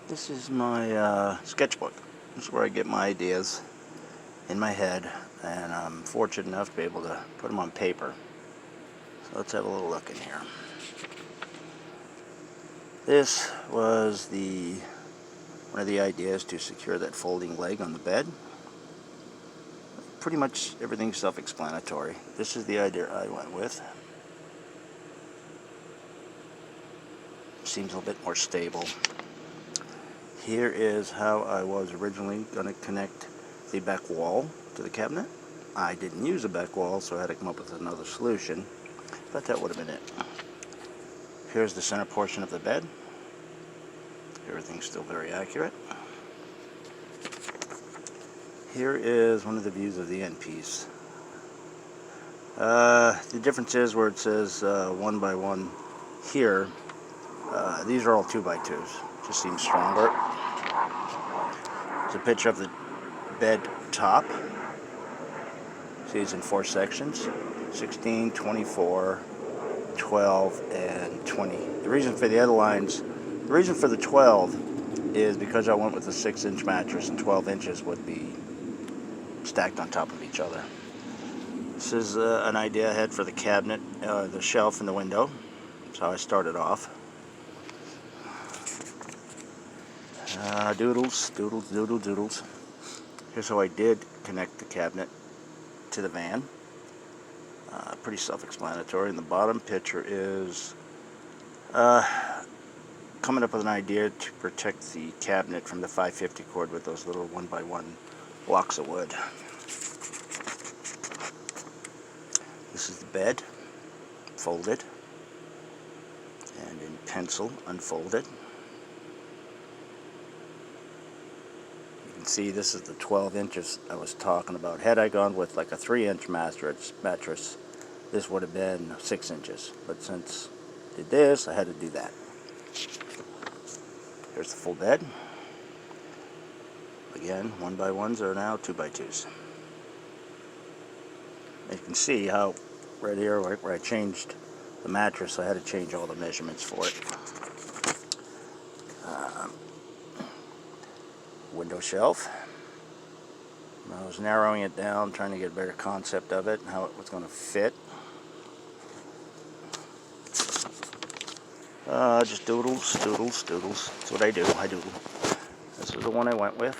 This is my sketchbook. This is where I get my ideas in my head, and I'm fortunate enough to be able to put them on paper. So let's have a little look in here. This was one of the ideas to secure that folding leg on the bed. Pretty much everything's self-explanatory. This is the idea I went with. Seems a little bit more stable. Here is how I was originally going to connect the back wall to the cabinet. I didn't use a back wall, so I had to come up with another solution, but that would have been it. Here's the center portion of the bed. Everything's still very accurate. Here is one of the views of the end piece. The difference is where it says 1 by 1 here, these are all 2 by 2s. Just seems stronger. There's a picture of the bed top. See, it's in 4 sections: 16, 24, 12, and 20. The reason for the other lines, the reason for the 12 is because I went with a 6-inch mattress, and 12 inches would be stacked on top of each other. This is an idea I had for the cabinet, the shelf, and the window. That's how I started off. Doodles, doodles. Here's how I did connect the cabinet to the van. Pretty self-explanatory. And the bottom picture is coming up with an idea to protect the cabinet from the 550 cord with those little 1 by 1 blocks of wood. This is the bed, folded, and in pencil, unfolded. You can see this is the 12 inches I was talking about. Had I gone with like a 3-inch mattress, this would have been 6 inches. But since I did this, I had to do that. Here's the full bed. Again, 1 by 1s are now 2 by 2s. You can see how right here where I changed the mattress, I had to change all the measurements for it. Window shelf. I was narrowing it down, trying to get a better concept of it and how it was going to fit. Just doodles. That's what I do. I doodle. This is the one I went with.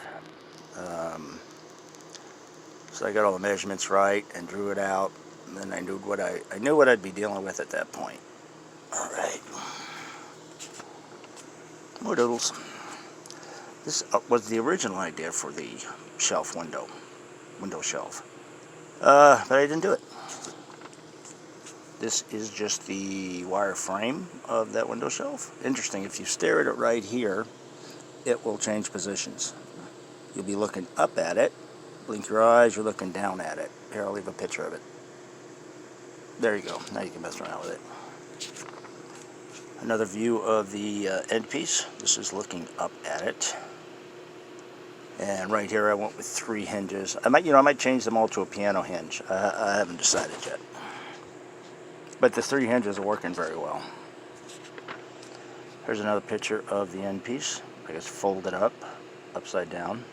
So I got all the measurements right and drew it out, and then I knew what I'd be dealing with at that point. All right. More doodles. This was the original idea for the shelf window shelf, but I didn't do it. This is just the wire frame of that window shelf. Interesting, if you stare at it right here, it will change positions. You'll be looking up at it, blink your eyes, you're looking down at it. Here, I'll leave a picture of it. There you go, now you can mess around with it. Another view of the end piece. This is looking up at it. And right here I went with 3 hinges. I might change them all to a piano hinge. I haven't decided yet. But the 3 hinges are working very well. Here's another picture of the end piece. I guess folded up, upside down.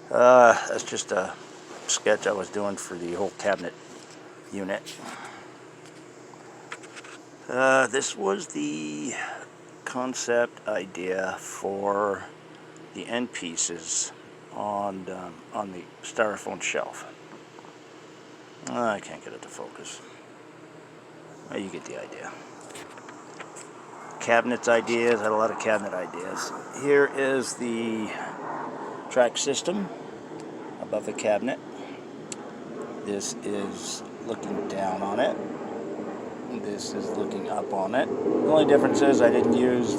That's just a sketch I was doing for the whole cabinet unit. This was the concept idea for the end pieces on the styrofoam shelf. I can't get it to focus. Well, you get the idea. Cabinets ideas. I had a lot of cabinet ideas. Here is the track system above the cabinet. This is looking down on it. This is looking up on it. The only difference is I didn't use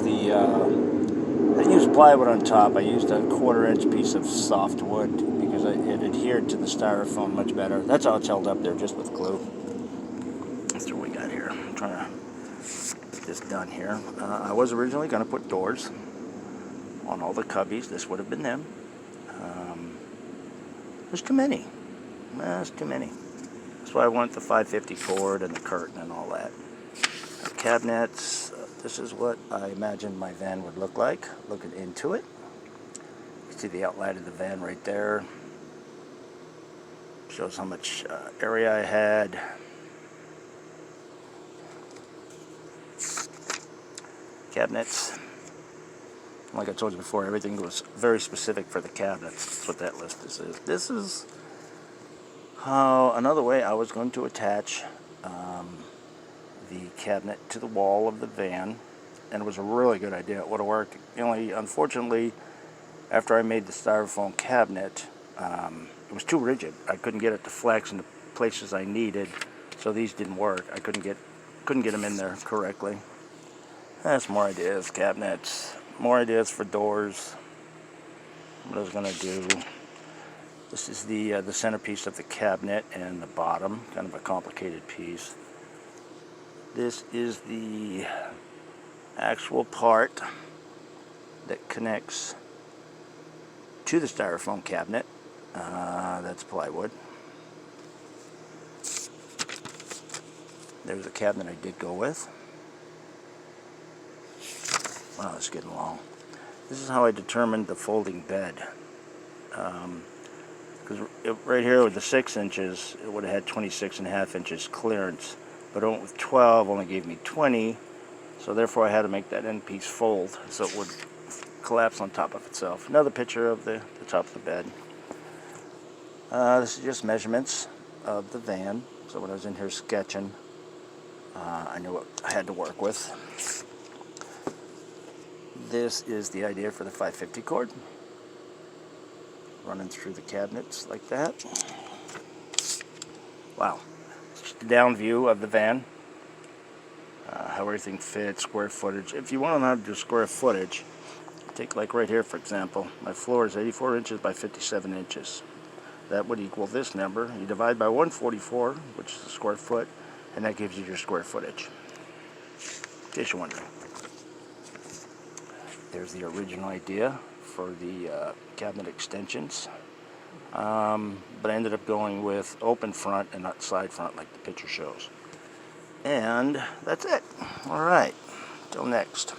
plywood on top. I used a 1/4-inch piece of soft wood because it adhered to the styrofoam much better. That's how it's held up there, just with glue. That's what we got here. I'm trying to get this done here. I was originally going to put doors on all the cubbies. This would have been them. There's too many. That's too many. That's why I want the 550 cord and the curtain and all that. Okay. cabinets. This is what I imagined my van would look like, looking into it. You can see the outline of the van right there. Shows how much area I had. Cabinets. Like I told you before, everything was very specific for the cabinets. That's what that list is. This is how another way I was going to attach the cabinet to the wall of the van, and it was a really good idea. It would have worked. Only, unfortunately, after I made the styrofoam cabinet, it was too rigid. I couldn't get it to flex in the places I needed, so these didn't work. I couldn't get them in there correctly. That's more ideas, cabinets, more ideas for doors. What I was gonna do. This is the centerpiece of the cabinet and the bottom, kind of a complicated piece. This is the actual part that connects to the styrofoam cabinet. That's plywood. There's a cabinet I did go with. Wow, it's getting long. This is how I determined the folding bed. Because right here with the 6 inches, it would have had 26.5 inches clearance. But it went with 12, only gave me 20. So therefore I had to make that end piece fold so it would collapse on top of itself. Another picture of the top of the bed. This is just measurements of the van. So when I was in here sketching, I knew what I had to work with. This is the idea for the 550 cord. Running through the cabinets like that. Wow. It's just a down view of the van. How everything fits, square footage. If you want to know how to do square footage, take like right here for example. My floor is 84 inches by 57 inches. That would equal this number. You divide by 144, which is a square foot, and that gives you your square footage. In case you're wondering. There's the original idea for the cabinet extensions. But I ended up going with open front and not side front like the picture shows. And that's it. Alright. Till next.